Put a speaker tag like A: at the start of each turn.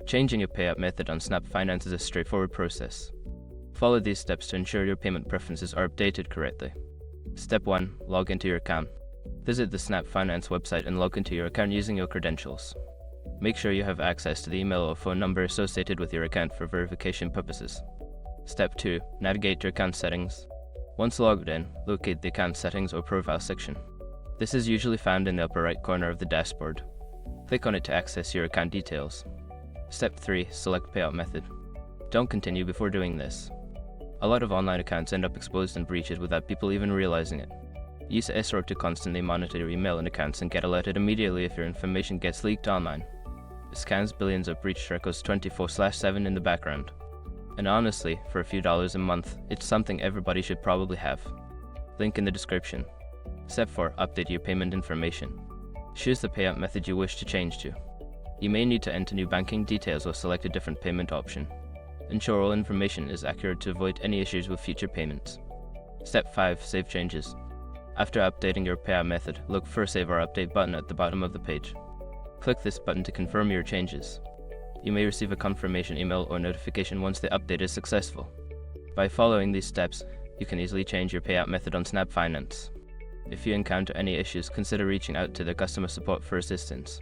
A: Changing your payout method on Snap Finance is a straightforward process. Follow these steps to ensure your payment preferences are updated correctly. Step 1. Log into your account. Visit the Snap Finance website and log into your account using your credentials. Make sure you have access to the email or phone number associated with your account for verification purposes. Step 2. Navigate your account settings. Once logged in, locate the account settings or profile section. This is usually found in the upper right corner of the dashboard. Click on it to access your account details. Step 3. Select payout method. Don't continue before doing this. A lot of online accounts end up exposed and breached without people even realizing it. Use SRO to constantly monitor your email and accounts and get alerted immediately if your information gets leaked online. It scans billions of breached records 24/7 in the background. And honestly, for a few dollars a month, it's something everybody should probably have. Link in the description. Step 4. Update your payment information. Choose the payout method you wish to change to. You may need to enter new banking details or select a different payment option. Ensure all information is accurate to avoid any issues with future payments. Step 5. Save changes. After updating your payout method, look for a Save or Update button at the bottom of the page. Click this button to confirm your changes. You may receive a confirmation email or notification once the update is successful. By following these steps, you can easily change your payout method on Snap Finance. If you encounter any issues, consider reaching out to the customer support for assistance.